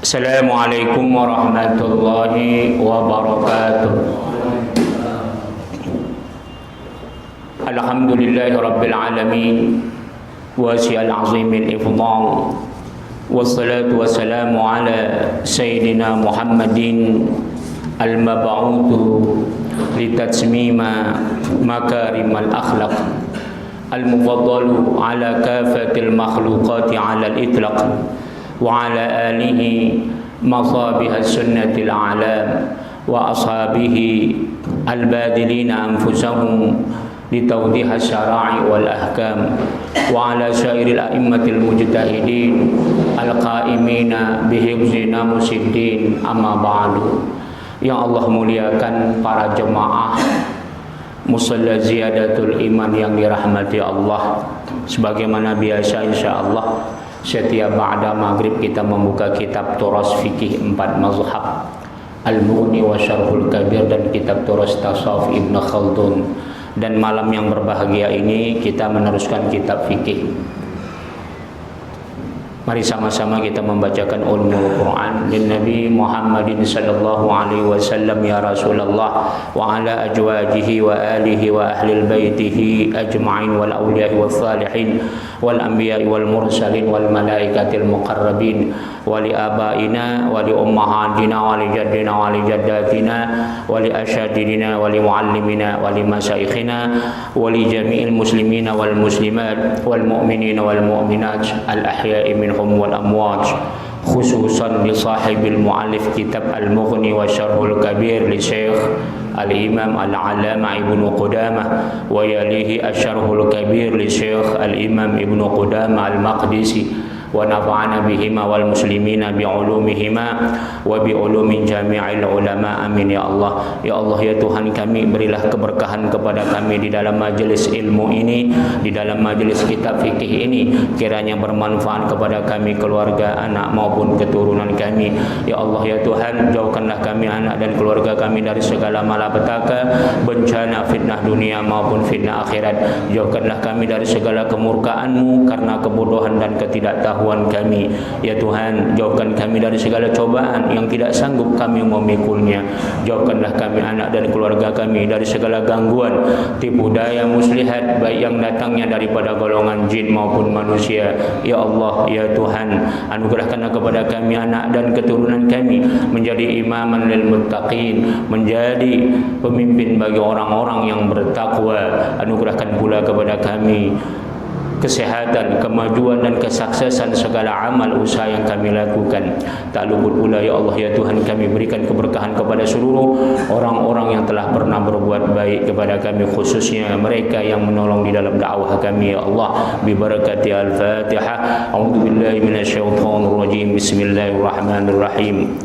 Assalamualaikum warahmatullahi wabarakatuh. Alhamdulillahi rabbil alamin wasi'al azimil ifdal wassalatu wassalamu ala sayyidina Muhammadin al-mab'uthu litatsmima makarimal akhlaq al-mufaddalu ala kafatil makhluqati ala al-itlaq wa ala alihi masabih as-sunnatil a'lam wa ashabihi al-badilina anfusahum litawdih as-syara'i wal ahkam wa ala syairil a'immatil mujtahidin al-qa'imina bihifzi namusiddin amma ba'du. Yang Allah muliakan para jemaah musalla ziyadatul iman yang dirahmati Allah, sebagaimana biasa insyaallah setiap ba'da maghrib kita membuka kitab turas fikih 4 mazhab Al-Mughni wa Syarhul Kabir dan kitab turas tasawuf Ibn Khaldun. Dan malam yang berbahagia ini kita meneruskan kitab fikih. Mari sama-sama kita membacakan ulumul Quran lin Nabi Muhammadin sallallahu alaihi wasallam ya Rasulullah wa ala ajwajihi wa alihi wa ahlil baitihi ajma'in wal awliya wal salihin wal anbiya wal mursalin wal malaikatil muqarrabin wa li abaina wa li ummahatina wa li jaddina wa li jaddatina wa li asyadidina wa li muallimina wa li masyayikhina wa li jami'il muslimina wal muslimat wal mu'minina wal mu'minat al ahya'i minhum wal amwat, khususan li sahibil mu'allif kitab Al-Mughni wa Syarhul Kabir li Syekh Al-Imam Al-Alama Ibnu Qudamah wa yalihi Asy-Syarhul Kabir li Syekh Al-Imam Ibnu Qudamah Al-Maqdisi wa nafa'ana bihima wal muslimina bi ulumihima wa bi ulumin jami'il ulama. Amin ya Allah. Ya Allah ya Tuhan kami, berilah keberkahan kepada kami di dalam majelis ilmu ini, di dalam majelis kitab fikih ini, kiranya bermanfaat kepada kami, keluarga, anak maupun keturunan kami. Ya Allah ya Tuhan, jauhkanlah kami, anak dan keluarga kami dari segala malapetaka, bencana, fitnah dunia maupun fitnah akhirat. Jauhkanlah kami dari segala kemurkaan-Mu karena kebodohan dan ketidaktahuan kami. Ya Tuhan, jauhkan kami dari segala cobaan yang tidak sanggup kami memikulnya. Jauhkanlah kami, anak dan keluarga kami dari segala gangguan, tipu daya muslihat, baik yang datangnya daripada golongan jin maupun manusia. Ya Allah ya Tuhan, anugerahkanlah kepada kami, anak dan keturunan kami, menjadi imaman lil muttaqin, menjadi pemimpin bagi orang-orang yang bertakwa. Anugerahkan pula kepada kami kesehatan, kemajuan dan kesuksesan segala amal usaha yang kami lakukan. Tak luput pula ya Allah ya Tuhan kami, berikan keberkahan kepada seluruh orang-orang yang telah pernah berbuat baik kepada kami, khususnya mereka yang menolong di dalam dakwah kami ya Allah. Bi barakati al-Fatihah. A'udzubillahi minasyaitonir rajim. Bismillahirrahmanirrahim.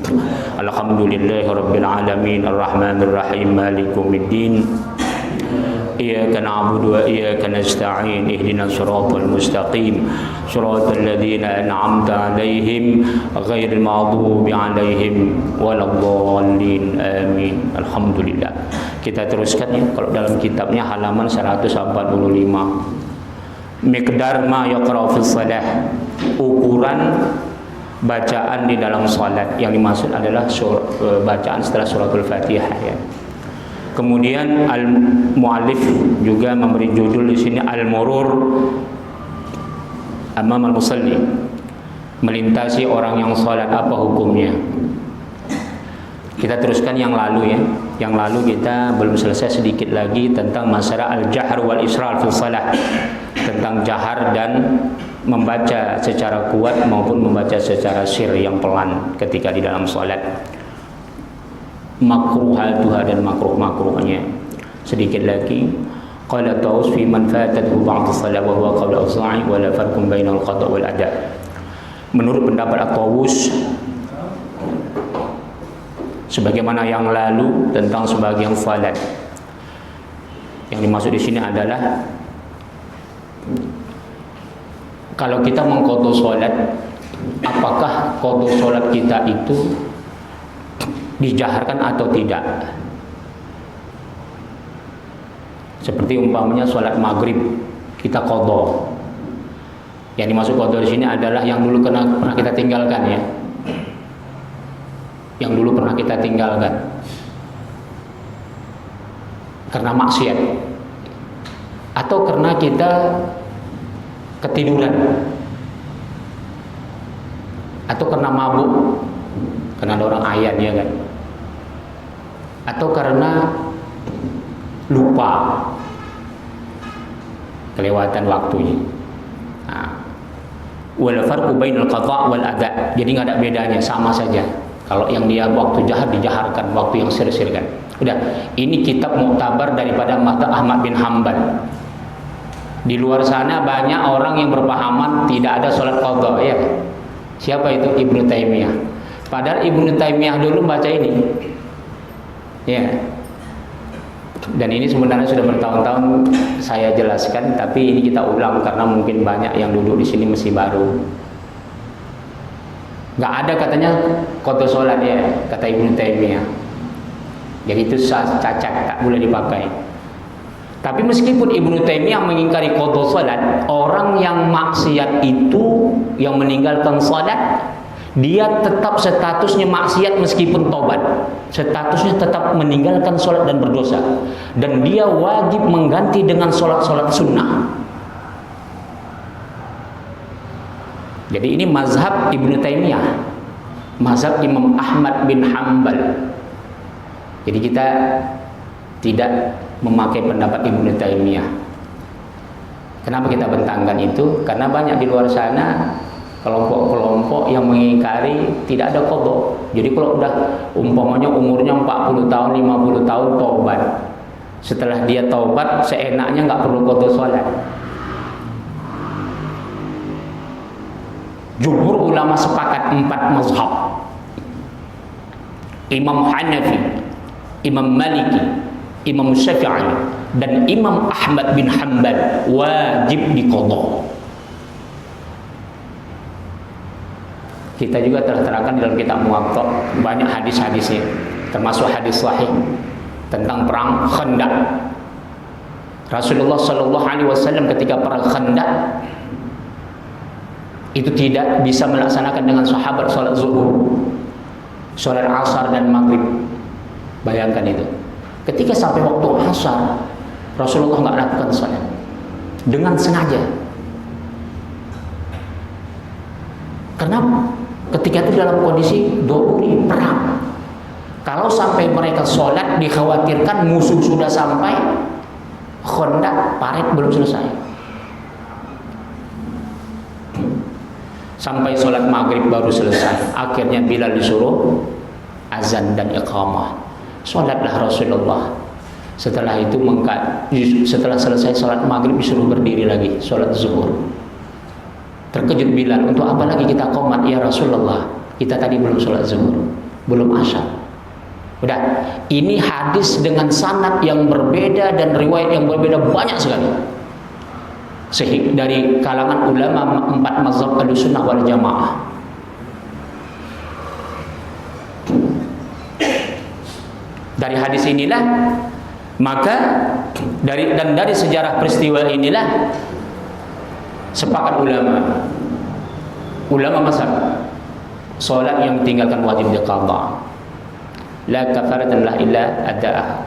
Alhamdulillahirabbil alamin arrahmanir rahim malikumiddin. Iyyaka na'budu wa iyyaka nasta'in ihdinas siratal mustaqim siratal ladzina an'amta 'alaihim ghairil maghdubi 'alaihim waladdallin amin. Alhamdulillah. Kita teruskan ya, kalau dalam kitabnya halaman 145. Miqdar ma yaqra'u fis shalah, ukuran bacaan di dalam salat. Yang dimaksud adalah bacaan setelah suratul Fatihah ya. Kemudian al-muallif juga memberi judul di sini al-murur amam al-musalli, melintasi orang yang salat, apa hukumnya? Kita teruskan yang lalu ya. Yang lalu kita belum selesai, sedikit lagi tentang masalah al-jahr wal israr fi shalah, tentang jahar dan membaca secara kuat maupun membaca secara sir yang pelan ketika di dalam salat. Makruhatuha dan makruh-makruhnya. Sedikit lagi, qala Taus fi man fatathu ba'd as-salat wa huwa qawlu as-sa'i wa la farqun bainal qada' wal ada'. Menurut pendapat At-Tawus, sebagaimana yang lalu tentang sebagian salat, yang dimaksud di sini adalah kalau kita mengqadha salat, apakah qadha salat kita itu dijaharkan atau tidak? Seperti umpamanya sholat maghrib kita qadha. Yang dimaksud qadha di sini adalah yang dulu pernah kita tinggalkan ya. yang dulu pernah kita tinggalkan karena maksiat, atau karena kita ketiduran, atau karena mabuk, karena ada orang ayan ya kan, atau karena lupa, kelewatan waktunya. Wal farqu bainal qadha' wal ada'. Jadi nggak ada bedanya, sama saja. Kalau yang dia waktu jahat dijaharkan, waktu yang sir-sirkan. Udah, ini kitab muktabar daripada mazhab Ahmad bin Hanbal. Di luar sana banyak orang yang berpahaman tidak ada sholat qadha ya. Siapa itu? Ibnu Taimiyah. Padahal Ibnu Taimiyah dulu baca ini. Ya. Dan ini sebenarnya sudah bertahun-tahun saya jelaskan, tapi ini kita ulang karena mungkin banyak yang duduk di sini masih baru. Nggak ada katanya qadha sholat ya, kata Ibnu Taimiyah. Jadi itu cacat, tak boleh dipakai. Tapi meskipun Ibnu Taimiyah mengingkari qadha sholat, orang yang maksiat itu, yang meninggalkan sholat, dia tetap statusnya maksiat meskipun tobat. Statusnya tetap meninggalkan sholat dan berdosa. Dan dia wajib mengganti dengan sholat-sholat sunnah. Jadi ini mazhab Ibnu Taimiyah, mazhab Imam Ahmad bin Hanbal. Jadi kita tidak memakai pendapat Ibnu Taimiyah. Kenapa kita bentangkan itu? Karena banyak di luar sana kelompok-kelompok yang mengingkari tidak ada qadha. Jadi kalau udah umpamanya umurnya 40 tahun, 50 tahun taubat. Setelah dia taubat, seenaknya nggak perlu qadha sholat. Jumhur ulama sepakat 4 mazhab. Imam Hanafi, Imam Maliki, Imam Syafi'i, dan Imam Ahmad bin Hanbal wajib diqadha. Kita juga telah terangkan dalam kitab Muwatta banyak hadis-hadisnya, termasuk hadis sahih tentang perang Khandaq. Rasulullah Shallallahu Alaihi Wasallam ketika perang Khandaq itu tidak bisa melaksanakan dengan sahabat sholat zuhur, sholat asar dan maghrib. Bayangkan itu. Ketika sampai waktu asar, Rasulullah nggak lakukan sholat dengan sengaja. Kenapa? Ketika itu dalam kondisi doruri perang. Kalau sampai mereka sholat, dikhawatirkan musuh sudah sampai, Khandaq parit belum selesai. Sampai sholat maghrib baru selesai. Akhirnya Bilal disuruh azan dan iqamah. Sholatlah Rasulullah. Setelah itu setelah selesai sholat maghrib disuruh berdiri lagi sholat zuhur. Terkejut Bilal, untuk apa lagi kita qomat ya Rasulullah? Kita tadi belum sholat zuhur, belum asar. Udah, ini hadis dengan sanad yang berbeda dan riwayat yang berbeda banyak sekali. Sehingga dari kalangan ulama 4 mazhab Ahlussunnah wal Jamaah. Dari hadis inilah, maka dari sejarah peristiwa inilah sepakat ulama mazhab salat yang tinggalkan wajib diqadha. La kafaratan lah illa ada'ah.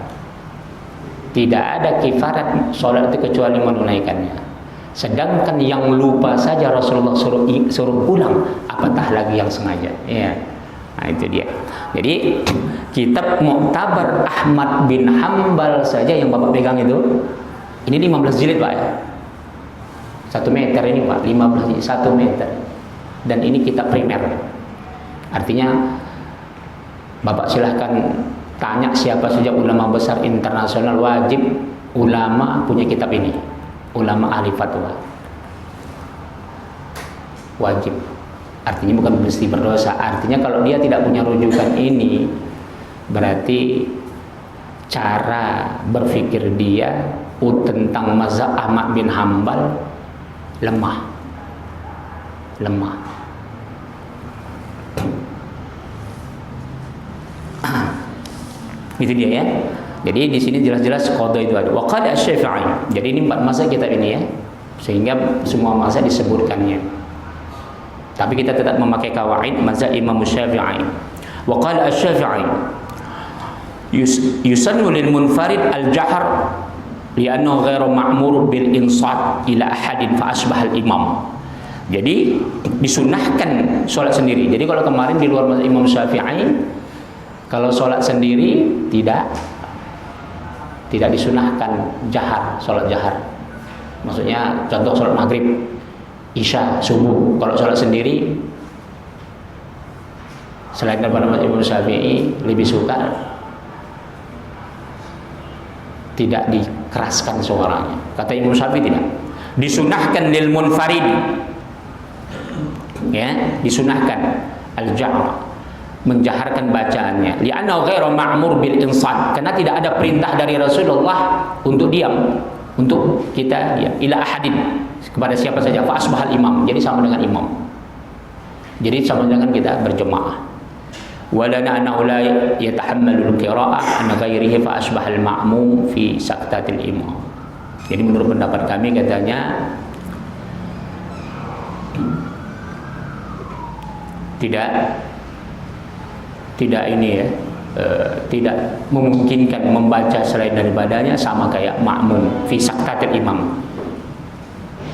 Tidak ada kifarat salat itu kecuali menunaikannya. Sedangkan yang lupa saja Rasulullah suruh ulang, apatah lagi yang sengaja. Ya. Nah, itu dia. Jadi kitab Muktabar Ahmad bin Hanbal saja yang Bapak pegang itu, ini 15 jilid Pak ya. 1 meter ini Pak, 15 1 meter. Dan ini kitab primer. Artinya Bapak silahkan tanya siapa saja ulama besar internasional, wajib ulama punya kitab ini. Ulama ahli fatwa. Wajib. Artinya bukan mesti berdosa. Artinya kalau dia tidak punya rujukan ini, berarti cara berpikir dia tentang mazhab Ahmad bin Hanbal lemah. Itu dia ya. Jadi di sini jelas-jelas qadha itu ada. Wa qad asy-Syafi'i. Jadi ini 4 mazhab kitab ini ya. Sehingga semua mazhab disebutkannya. Tapi kita tetap memakai kawaid mazhab Imam Syafi'i. Wa qala Asy-Syafi'i yusannu lil munfarid al-jahr li'annahu ghairu ma'mur bil insat ila ahadin fa asbah al-imam. Jadi disunahkan sholat sendiri. Jadi kalau kemarin di luar Imam Syafi'i, kalau sholat sendiri tidak disunahkan jahar, sholat jahar. Maksudnya contoh sholat maghrib, isya, subuh. Kalau sholat sendiri, selain daripada Imam Syafi'i lebih suka tidak dikeraskan suaranya. Kata Imam Syafi'i tidak. Disunahkan lil munfarid. Ya, disunahkan al-jahr, menjaharkan bacaannya. Li'annahu ghairu ma'mur bil insat, karena tidak ada perintah dari Rasulullah untuk diam, untuk kita diam. Ila ahadin, kepada siapa saja. Fa asbahal imam, jadi sama dengan imam. Jadi sama dengan kita berjemaah. Walana annahu la yatahammalu al-qira'ah an ghairihi fa asbahal ma'mum fi saktatil imam. Jadi menurut pendapat kami katanya tidak ini ya, tidak memungkinkan membaca selain daripadanya, sama kayak makmum fi saktatil imam,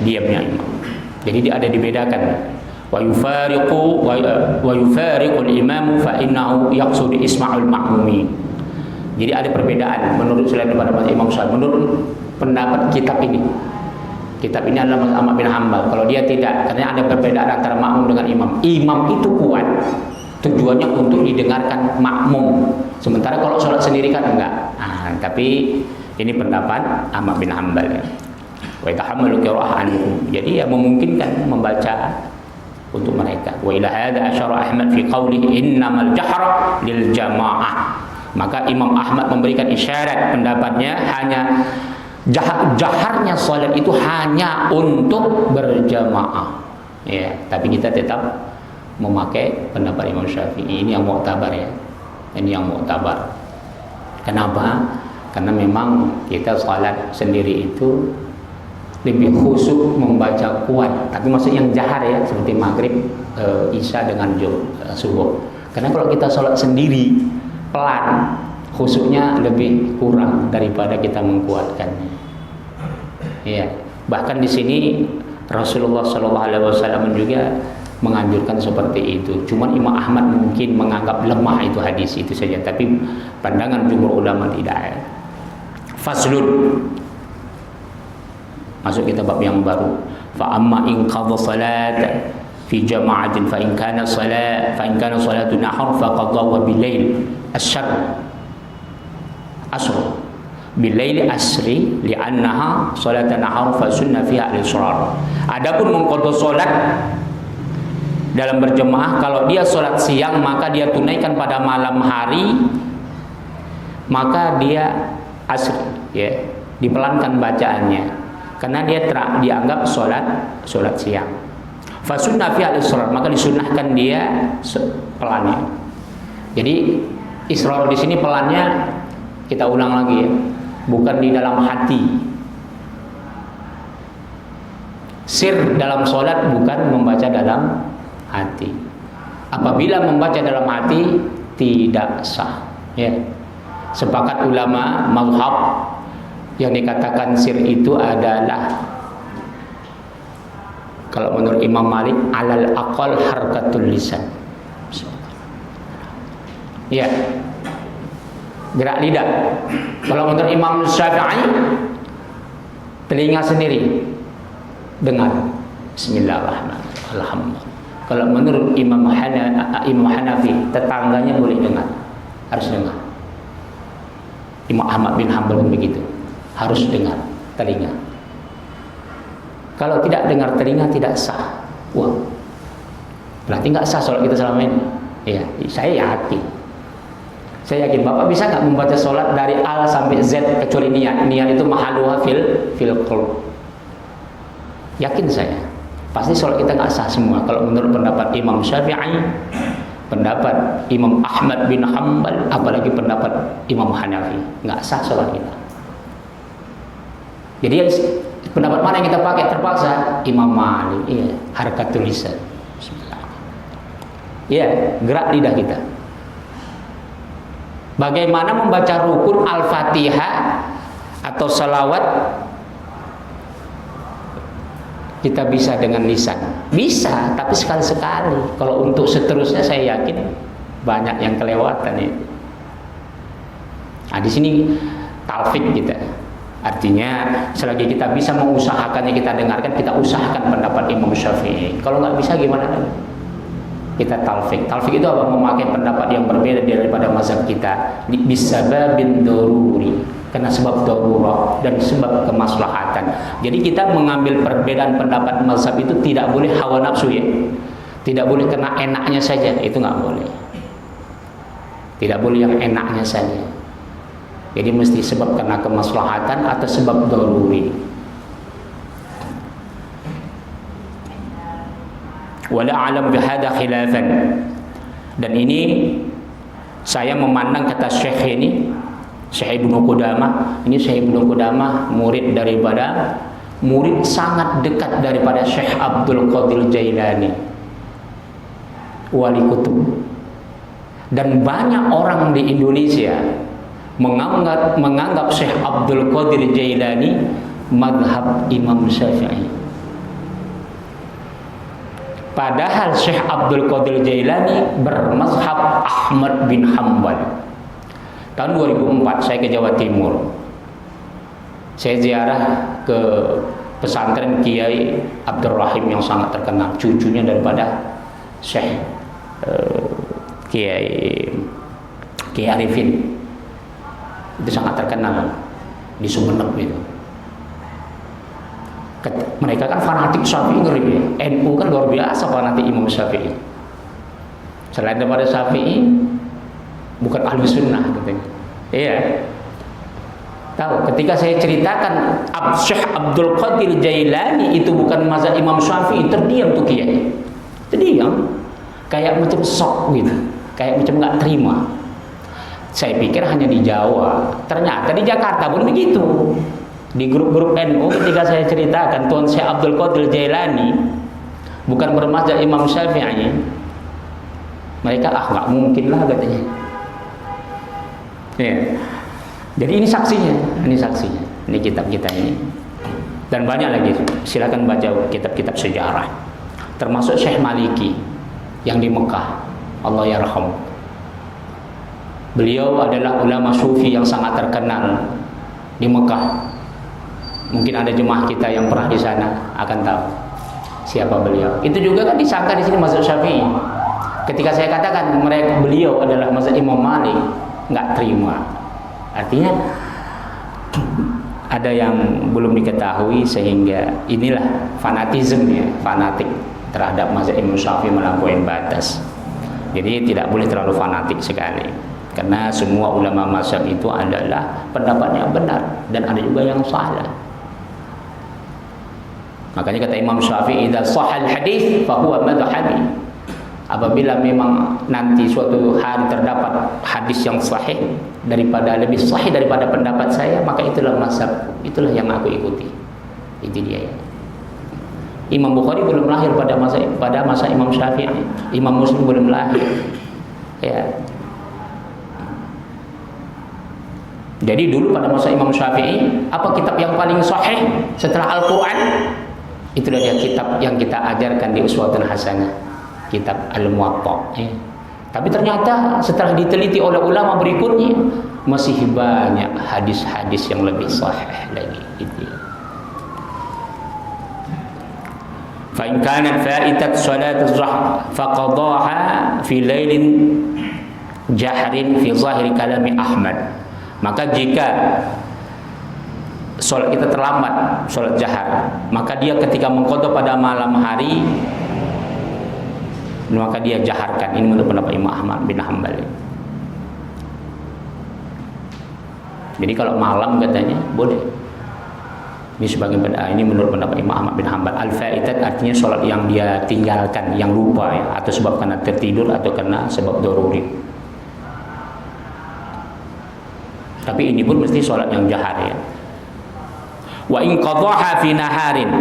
diamnya imam. Jadi ada dibedakan. Wa yufariqul imam fa innahu yaqsud isma'ul ma'mumi. Jadi ada perbedaan menurut selain daripada Imam Syafi'i. Menurut pendapat kitab ini adalah Mas Ahmad bin Hanbal. Kalau dia tidak, karena ada perbedaan antara makmum dengan imam. Imam itu kuat, tujuannya untuk didengarkan makmum. Sementara kalau sholat sendiri kan enggak. Tapi ini pendapat Ahmad bin Hanbal. Wa yatahammalu qira'ah anhu. Jadi ya memungkinkan membaca untuk mereka. Wa ila hadza asyara Ahmad fi qawlihi innamal jahra lil jamaah. Maka Imam Ahmad memberikan isyarat pendapatnya hanya jaharnya salat itu hanya untuk berjamaah. Ya, tapi kita tetap memakai pendapat Imam Syafi'i. Ini yang mu'tabar ya. Ini yang mu'tabar. Kenapa? Karena memang kita salat sendiri itu lebih khusyuk membaca kuat. Tapi maksud yang jahar ya, seperti maghrib, isya dengan subuh. Karena kalau kita salat sendiri pelan, khusyuknya lebih kurang daripada kita mengkuatkannya. Ya, bahkan di sini Rasulullah SAW juga menganjurkan seperti itu. Cuman Imam Ahmad mungkin menganggap lemah itu hadis itu saja, tapi pandangan jumhur ulama tidak. Faslun, masuk kita bab yang baru. Fa amma in qadha salat fi jama'atin fa in kana salatu nahar fa qadha bil lail asr bil-laili asri li'annaha salatan nahar fa sunna fiha al-israr. Adapun mengqadha salat dalam berjemaah, kalau dia salat siang maka dia tunaikan pada malam hari, maka dia asri ya, dipelankan bacaannya karena dia dianggap salat siang. Fa sunna fiha al-israr, maka disunnahkan dia pelannya. Jadi israr di sini pelannya, kita ulang lagi ya, bukan di dalam hati. Sir dalam sholat bukan membaca dalam hati. Apabila membaca dalam hati tidak sah. Ya. Sepakat ulama mazhab yang dikatakan sir itu adalah, kalau menurut Imam Malik, alal aqal harkatul lisan. Ya. Gerak lidah. Kalau menurut Imam Syafi'i, telinga sendiri dengar Bismillahirrahmanirrahim, alhamdulillah. Kalau menurut Imam Hanafi, tetangganya boleh dengar, harus dengar. Imam Ahmad bin Hanbal pun begitu, harus dengar telinga. Kalau tidak dengar telinga tidak sah. Wah, berarti nggak sah sholat kita selama ini. Ya, saya yakin. Saya yakin Bapak bisa nggak membaca sholat dari A sampai Z kecuali niat. Niat itu mahaluha fil qulub. Yakin saya, pasti sholat kita nggak sah semua. Kalau menurut pendapat Imam Syafi'i, pendapat Imam Ahmad bin Hanbal, apalagi pendapat Imam Hanafi, nggak sah sholat kita. Jadi pendapat mana yang kita pakai terpaksa? Imam Malik, iya, harakatul lisan. Iya, gerak lidah kita. Bagaimana membaca rukun Al-Fatihah atau salawat kita bisa dengan lisan? Bisa, tapi sekali-sekali. Kalau untuk seterusnya saya yakin banyak yang kelewatan itu. Nah, di sini talfik kita. Artinya selagi kita bisa mengusahakannya, kita dengarkan, kita usahakan pendapat Imam Syafi'i. Kalau nggak bisa gimana lagi? Kita talfik. Talfik itu apa? Memakai pendapat yang berbeda daripada mazhab kita. Bisababin daruri, karena sebab darurah dan sebab kemaslahatan. Jadi kita mengambil perbedaan pendapat mazhab itu tidak boleh hawa nafsu ya. Tidak boleh kena enaknya saja, itu nggak boleh. Tidak boleh yang enaknya saja. Jadi mesti sebab karena kemaslahatan atau sebab daruri. Wala a'lam bihadza khilafan. Dan ini saya memandang kata Syekh ini, Syekh Ibnu Qudamah, ini Syekh Ibnu Qudamah murid sangat dekat daripada Syekh Abdul Qadir Jailani, wali kutub. Dan banyak orang di Indonesia menganggap Syekh Abdul Qadir Jailani madhab Imam Syafi'i. Padahal Syekh Abdul Qadir Jailani bermazhab Ahmad bin Hanbal. Tahun 2004 saya ke Jawa Timur. Saya ziarah ke pesantren Kiai Abdul Rahim yang sangat terkenal, cucunya daripada Syekh Kiai Arifin. Itu sangat terkenal di Sumeneb itu. Mereka kan fanatik Syafi'i, ngeri ya. NU kan luar biasa fanatik Imam Syafi'i. Selain daripada Syafi'i, bukan ahli sunnah katanya. Iya. Tahu, ketika saya ceritakan Syekh Abdul Qadir Jailani itu bukan mazhab Imam Syafi'i, terdiam tuh kiai. Terdiam, kayak macam shock gitu, kayak macam nggak terima. Saya pikir hanya di Jawa, ternyata di Jakarta pun begitu. Di grup-grup NU ketika saya ceritakan Tuan Syekh Abdul Qadir Jailani bukan bermazhab Imam Syafi'i, mereka nggak mungkin lah katanya. Ya. Jadi ini saksinya, ini kitab kita ini. Dan banyak lagi, silakan baca kitab-kitab sejarah. Termasuk Syekh Maliki yang di Mekah, Allah yarham. Beliau adalah ulama sufi yang sangat terkenal di Mekah. Mungkin ada jemaah kita yang pernah di sana akan tahu siapa beliau. Itu juga kan disangka di sini mazhab Syafi'i. Ketika saya katakan beliau adalah mazhab Imam Malik, nggak terima. Artinya ada yang belum diketahui, sehingga inilah fanatisme ya, fanatik terhadap mazhab Imam Syafi'i melampaui batas. Jadi tidak boleh terlalu fanatik sekali, karena semua ulama mazhab itu adalah pendapatnya benar dan ada juga yang salah. Makanya kata Imam Syafi'i, idza shahal hadits fa huwa madhhabi. Apabila memang nanti suatu hari terdapat hadis yang sahih lebih sahih daripada pendapat saya, maka itulah mazhab, itulah yang aku ikuti. Itu dia ya. Imam Bukhari belum lahir pada masa Imam Syafi'i. Imam Muslim belum lahir. Ya. Jadi dulu pada masa Imam Syafi'i, apa kitab yang paling sahih setelah Al-Quran? Itulah dia kitab yang kita ajarkan di Uswatun Hasanah, kitab Al-Muwatta. Tapi ternyata setelah diteliti oleh ulama berikutnya, masih banyak hadis-hadis yang lebih sahih lagi. Gitu. Fa in kanat fa'itat salat az-zuhr faqadaha fi lailin jahrin fi zahiri kalami Ahmad. Maka jika sholat kita terlambat, sholat jahar, maka dia ketika mengqadha pada malam hari, maka dia jaharkan. Ini menurut pendapat Imam Ahmad bin Hanbal. Jadi kalau malam katanya boleh. Ini sebagai ini menurut pendapat Imam Ahmad bin Hanbal. Al-fa'itat artinya sholat yang dia tinggalkan, yang lupa ya, atau sebab karena tertidur atau karena sebab daruri. Tapi ini pun mesti sholat yang jahar ya. Wa in qadhaha fi naharin,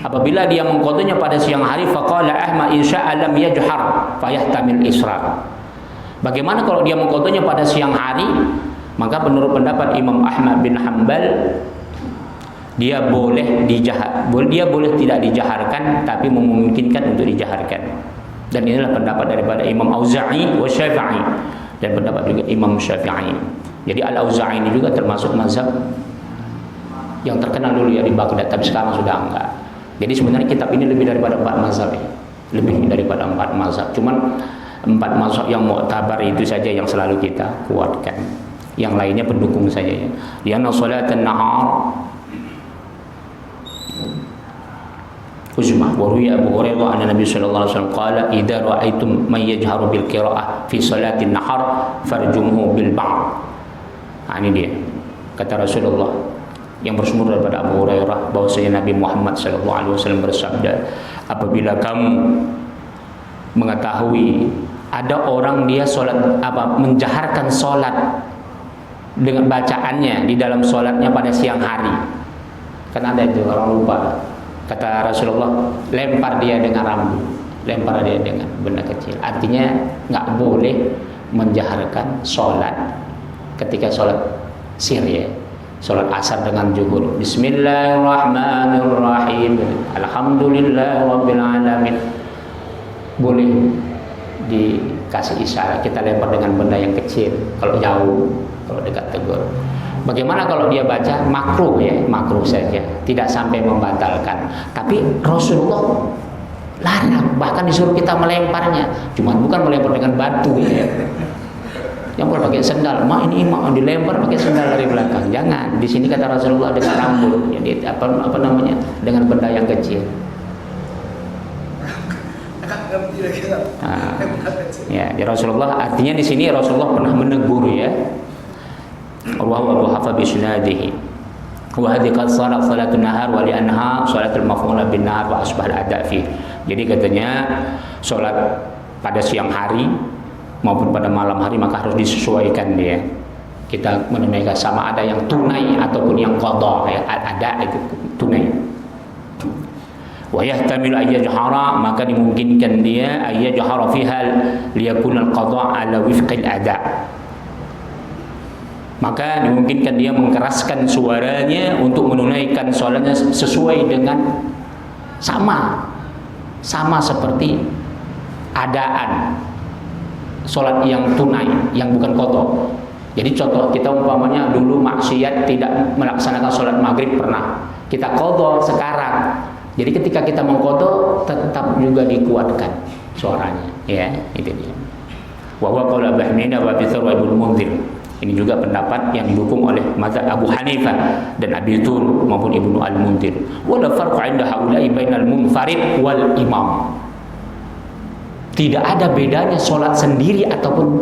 apabila dia mengqadhanya pada siang hari, faqala Ahmad insya lam yajhar fayahtamil israr. Bagaimana kalau dia mengqadanya pada siang hari? Maka menurut pendapat Imam Ahmad bin Hanbal, dia boleh tidak dijaharkan, tapi memungkinkan untuk dijaharkan. Dan inilah pendapat daripada Imam Auza'i wa Syafi'i, dan pendapat juga Imam Syafi'i. Jadi Al-Auza'i ini juga termasuk mazhab yang terkenal dulu ya di Baghdad, tapi sekarang sudah enggak. Jadi sebenarnya kitab ini lebih daripada 4 mazhab ya. Lebih daripada 4 mazhab. Cuman 4 mazhab yang mu'tabar itu saja yang selalu kita kuatkan. Yang lainnya pendukung saja ya. Lianna salatan nahar Hujmah. Wa ruwiya Abu Hurairah anna Nabi sallallahu alaihi wasallam qala idza ra'aitum man yajharu bil qira'ah fi salatin nahar farjumuhu bil ba'. Nah, ini dia kata Rasulullah yang bersumber daripada Abu Hurairah bahwasanya Nabi Muhammad sallallahu alaihi wasallam bersabda, apabila kamu mengetahui ada orang dia menjaharkan salat dengan bacaannya di dalam salatnya pada siang hari, kan ada itu orang lupa, kata Rasulullah, lempar dia dengan rambu, lempar dia dengan benda kecil. Artinya nggak boleh menjaharkan salat ketika salat sir ya, salat asar dengan zuhur, Bismillahirrahmanirrahim, Alhamdulillahirabbil alamin, boleh dikasih isyarat, kita lempar dengan benda yang kecil kalau jauh, kalau dekat tegur. Bagaimana kalau dia baca makruh ya, makruh saja, tidak sampai membatalkan. Tapi Rasulullah larang, bahkan disuruh kita melemparnya, cuma bukan melempar dengan batu ya. Yang boleh pakai sendal, ini dilempar pakai sendal dari belakang. Jangan. Di sini kata Rasulullah dengan rambut, jadi apa namanya? Dengan benda yang kecil. Ya, Rasulullah artinya di sini Rasulullah pernah menegur ya. Rawahu Abu Hafa bi isnadihi. Wa hadhihi qad salatun nahar wa li'annaha salatul maf'ula bin nahar wa asbah al-ada' fi. Jadi katanya salat pada siang hari maupun pada malam hari maka harus disesuaikan dia. Kita menunaikan sama ada yang tunai ataupun yang qadha ya, ada itu tunai. Wa yahtamilu ay yajhara, maka dimungkinkan dia ay yajhara fiha liyakuna al-qadha ala wifqi al-ada'. Maka dimungkinkan dia mengkeraskan suaranya untuk menunaikan salatnya sesuai dengan sama seperti adaan salat yang tunai, yang bukan qadha. Jadi contoh kita umpamanya dulu maksiat tidak melaksanakan salat maghrib pernah, kita qadha sekarang. Jadi ketika kita mengqadha tetap juga dikuatkan suaranya, ya, itu dia. Wa huwa qaul Abu Hanifah wa Abi Tsar wa Ibnu Munzir. Ini juga pendapat yang didukung oleh mazhab Abu Hanifah dan Abi Tsar maupun Ibnu Al-Munzir. Wala farqa 'inda haula'i bainal munfarid wal imam. Tidak ada bedanya salat sendiri ataupun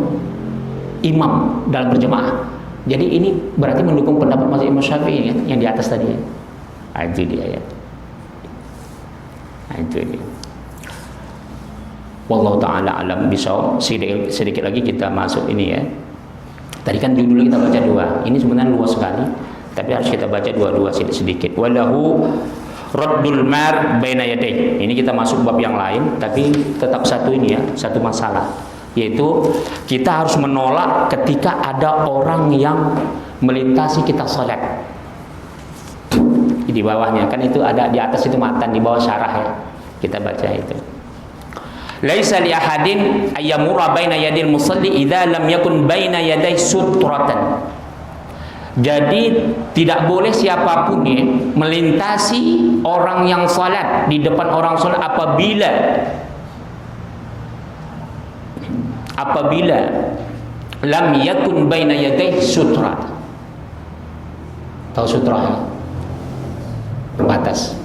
imam dalam berjemaah. Jadi ini berarti mendukung pendapat mazhab Imam Syafi'i ya, yang di atas tadi. Itu dia ya. Itu dia. Wallahu taala alam bisawab. Sedikit lagi kita masuk ini ya. Tadi kan judulnya kita baca 2. Ini sebenarnya luas sekali, tapi harus kita baca dua-dua sedikit. Walahu raddul mar baina yaday. Ini kita masuk bab yang lain, tapi tetap satu ini ya, satu masalah, yaitu kita harus menolak ketika ada orang yang melintasi kita salat. Di bawahnya kan itu ada, di atas itu matan, di bawah syarah ya. Kita baca itu. Laisa li ahadin ayyamura baina yadil musalli idza lam yakun baina yaday sutratan. Jadi tidak boleh siapapun ya melintasi orang yang salat di depan orang salat apabila lam yakun baina yaday sutra. Tahu sutra ya? Pembatas.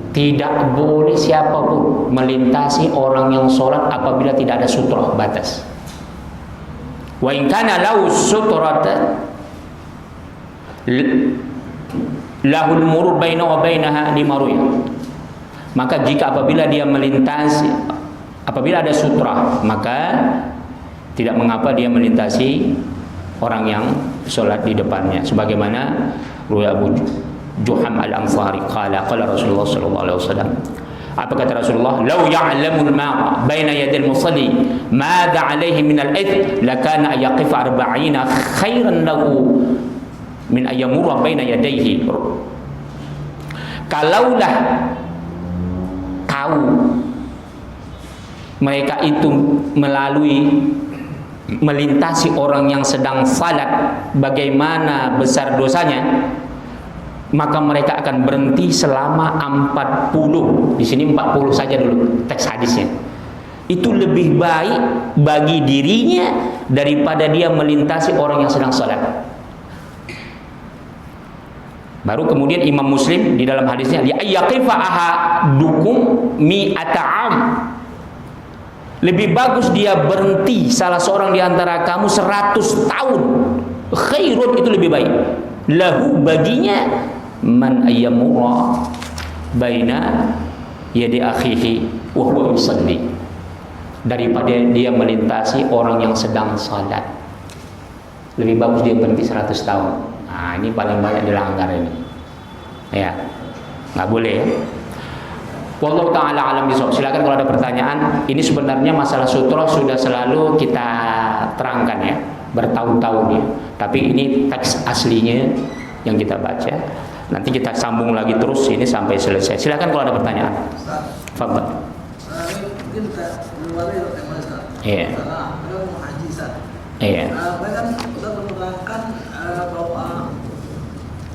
Tidak boleh siapapun melintasi orang yang sholat apabila tidak ada sutra batas. Wa in kana lahu sutratan lahul murur baina wa bainaha limaruya. Maka jika apabila dia melintasi, apabila ada sutra, maka tidak mengapa dia melintasi orang yang sholat di depannya. Sebagaimana riwayat Abu Juham al-Ansari qala Rasulullah sallallahu alaihi wasallam Apa kata Rasulullah? "Lau ya'lamul mar'a baina yadil musalli madza 'alaihi min al-ith lakana yaqif 40 khairan lahu min ayyamurra baina yadayhi." Kalaulah tahu mereka itu melintasi orang yang sedang salat bagaimana besar dosanya, maka mereka akan berhenti selama 40. Di sini 40 saja dulu teks hadisnya. Itu lebih baik bagi dirinya daripada dia melintasi orang yang sedang salat. Baru kemudian Imam Muslim di dalam hadisnya, li ayyaqifa ahadukum mi'ata am. Lebih bagus dia berhenti salah seorang di antara kamu 100 tahun. Khairun, itu lebih baik. Lahu, baginya, man ayyamura baina yadi akhihi wa huwa yusalli, daripada dia melintasi orang yang sedang salat. Lebih bagus dia berhenti 100 tahun. Nah, ini paling banyak dilanggar ini. Ya. Nggak boleh ya. Wallahu ta'ala alam bisawab. Silakan kalau ada pertanyaan. Ini sebenarnya masalah sutra sudah selalu kita terangkan ya, bertahun-tahun ya. Tapi ini teks aslinya yang kita baca. Nanti kita sambung lagi terus ini sampai selesai. Silakan kalau ada pertanyaan. Fadhil. Mungkin kita mulai dari mana Ustaz? Iya. Kita mau haji Ustaz. Iya. Mereka kan Ustaz menerangkan bahwa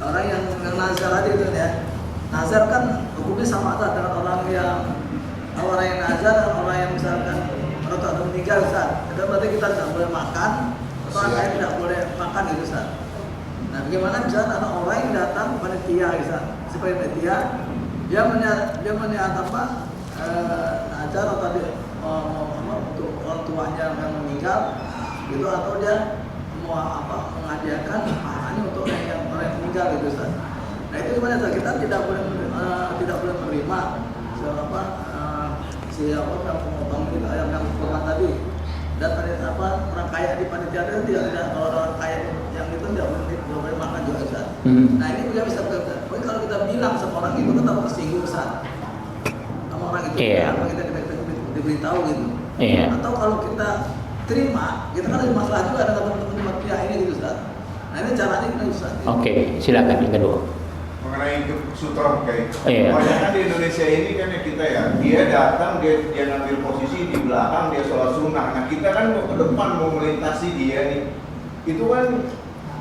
orang yang nazar tadi itu ya. Nazar kan hukumnya sama Ustaz dengan orang yang nazar dan orang yang misalkan atau meninggal Ustaz. Itu berarti kita tidak boleh makan atau orang lain tidak boleh makan gitu Ustaz. Nah, bagaimana misalnya ada orang yang datang panitia Ustaz, si panitia dia meniat apa nazar atau dia untuk orang tuanya yang meninggal gitu, atau dia mau menghadiahkan pahalanya untuk orang yang meninggal gitu Ustaz. Nah, itu gimana Ustaz? Kita tidak boleh menerima siapa yang memotong kita yang kurban tadi, dan orang kaya di panitia itu tidak, kalau orang kaya yang itu tidak boleh makan juga Ustaz. Nah, ini juga bisa kalau kita bilang sama orang itu kan takut tersinggung Ustaz sama orang itu, apa kita diberitahu gitu. Atau kalau kita terima, kita kan ada masalah juga dengan teman-teman pihak ini gitu Ustaz. Nah, ini caranya gimana Ustaz? Oke, silakan yang kedua. Mengenai sutra kayak kebanyakan di Indonesia ini kan ya kita ya, dia datang dia ngambil posisi di belakang, dia sholat sunnah. Nah, kita kan mau ke depan mau melintasi dia nih, itu kan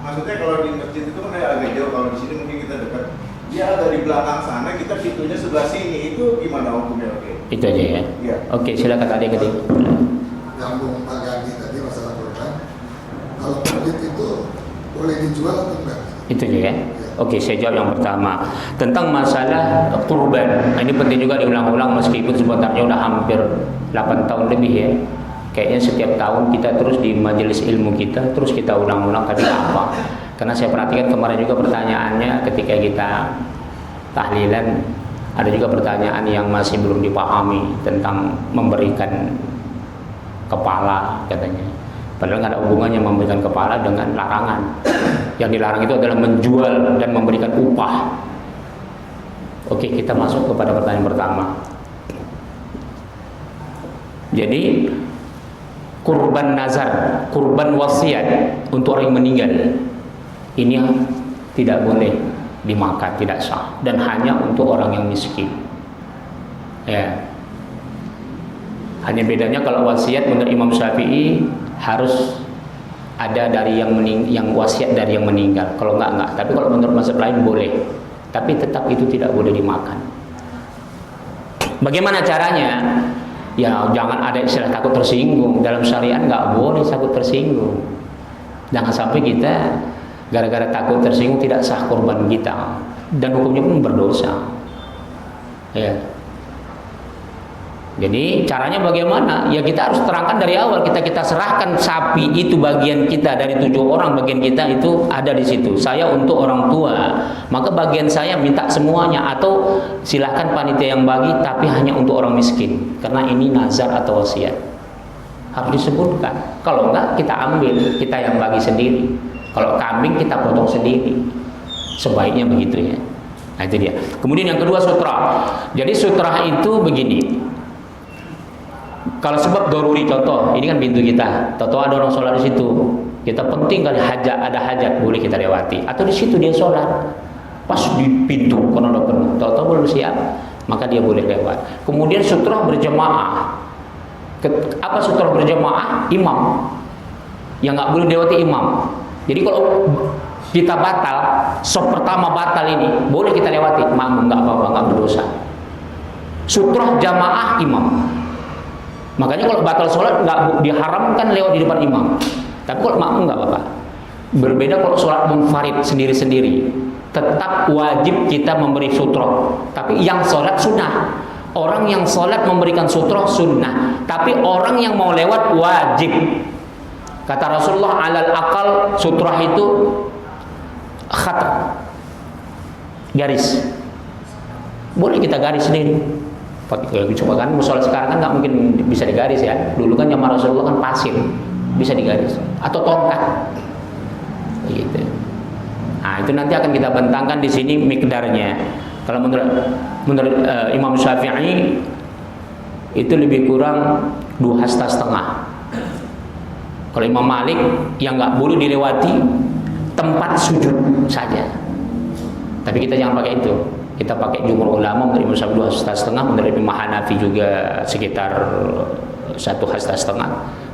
maksudnya kalau di masjid itu kan agak jauh, kalau di sini mungkin kita dekat, dia ada di belakang sana, kita pintunya sebelah sini, itu gimana hukumnya? Itu aja ya. Iya. Oke, silakan tadi kedua. Nyambung Pak Gandhi tadi masalah kurban, kalau kulit itu boleh dijual atau enggak? Itu aja ya. Oke, saya jawab yang pertama tentang masalah kurban. Nah, ini penting juga diulang-ulang meskipun sebenarnya udah hampir 8 tahun lebih ya. Kayaknya setiap tahun kita terus di majelis ilmu kita terus kita ulang-ulang tadi apa. Karena saya perhatikan kemarin juga pertanyaannya ketika kita tahlilan, ada juga pertanyaan yang masih belum dipahami tentang memberikan kepala katanya. Padahal nggak ada hubungannya memberikan kepala dengan larangan. Yang dilarang itu adalah menjual dan memberikan upah. Oke, kita masuk kepada pertanyaan pertama. Jadi kurban nazar, kurban wasiat untuk orang yang meninggal, ini tidak boleh dimakan, tidak sah, dan hanya untuk orang yang miskin. Ya. Hanya bedanya kalau wasiat menurut Imam Syafi'i harus ada dari yang wasiat dari yang meninggal. Kalau enggak. Tapi kalau menurut mazhab lain boleh. Tapi tetap itu tidak boleh dimakan. Bagaimana caranya? Ya jangan ada istilah takut tersinggung. Dalam syariat enggak boleh takut tersinggung. Jangan sampai kita gara-gara takut tersinggung tidak sah kurban kita, dan hukumnya pun berdosa. Ya. Jadi caranya bagaimana? Ya kita harus terangkan dari awal. Kita serahkan sapi itu bagian kita dari 7 orang, bagian kita itu ada di situ. Saya untuk orang tua, maka bagian saya minta semuanya, atau silahkan panitia yang bagi, tapi hanya untuk orang miskin. Karena ini nazar atau wasiat. Harus disebutkan. Kalau enggak kita ambil, kita yang bagi sendiri. Kalau kambing kita potong sendiri. Sebaiknya begitu ya. Nah, itu dia. Kemudian yang kedua sutra. Jadi sutra itu begini. Kalau sebab doruri, contoh, ini kan pintu kita. Tahu ada orang sholat di situ. Kita penting kali ada hajat, boleh kita lewati. Atau di situ dia sholat, pas di pintu karena udah penuh. Tahu belum siap, maka dia boleh lewat. Kemudian sutra berjamaah. Apa sutra berjamaah? Imam. Yang nggak boleh lewati imam. Jadi kalau kita batal, sop pertama batal ini, boleh kita lewati, makmum nggak apa-apa, nggak berdosa. Sutra jamaah imam. Makanya kalau batal sholat nggak diharamkan lewat di depan imam. Tapi kalau makmum nggak apa-apa. Berbeda kalau sholat munfarid sendiri-sendiri, tetap wajib kita memberi sutra. Tapi yang sholat sunnah. Orang yang sholat memberikan sutra sunnah. Tapi orang yang mau lewat wajib. Kata Rasulullah, alal akal sutra itu khat, garis. Boleh kita garis sendiri. Coba kan musola sekarang kan nggak mungkin bisa digaris ya. Dulu kan zaman Rasulullah kan pasir, bisa digaris atau tongkat. Gitu. Nah, itu nanti akan kita bentangkan di sini mikdarnya. Kalau menurut Imam Syafi'i itu lebih kurang 2,5 hasta. Kalau Imam Malik yang nggak boleh dilewati tempat sujud saja. Tapi kita jangan pakai itu. Kita pakai jumhur ulama menurut Imam Syafi'i 2,5 hasta, menurut Imam Hanafi juga sekitar 1,5 hasta.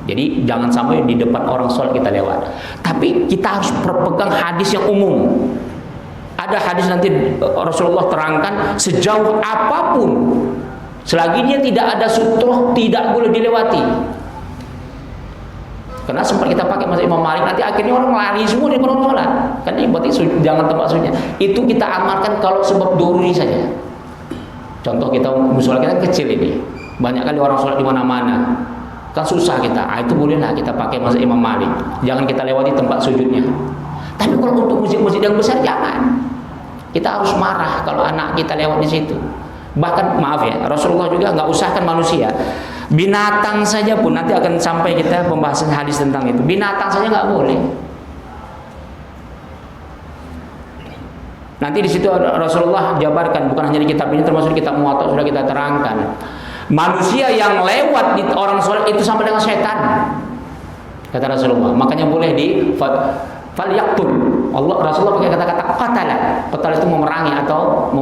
Jadi jangan sampai di depan orang sholat kita lewat. Tapi kita harus berpegang hadis yang umum. Ada hadis nanti Rasulullah terangkan sejauh apapun, selagi dia tidak ada sutra tidak boleh dilewati. Karena sempat kita pakai masa Imam Malik, nanti akhirnya orang lari semua di depan orang sholat. Kan ini berarti jangan tempat sujudnya. Itu kita amalkan kalau sebab doruri saja. Contoh kita musola kita kecil ini, banyak kali orang sholat di mana-mana, kan susah kita. Itu bolehlah kita pakai masa Imam Malik. Jangan kita lewati tempat sujudnya. Tapi kalau untuk masjid-masjid yang besar jangan. Kita harus marah kalau anak kita lewat di situ. Bahkan maaf ya, Rasulullah juga nggak usahkan manusia. Binatang saja pun nanti akan sampai kita pembahasan hadis tentang itu. Binatang saja nggak boleh. Nanti di situ Rasulullah jabarkan, bukan hanya di kitab ini, termasuk di kitab Muwatta sudah kita terangkan. Manusia yang lewat di orang sholat itu sama dengan setan, kata Rasulullah. Makanya boleh di falyaqtul. Rasulullah pakai kata-kata qatala. Qatala itu memerangi atau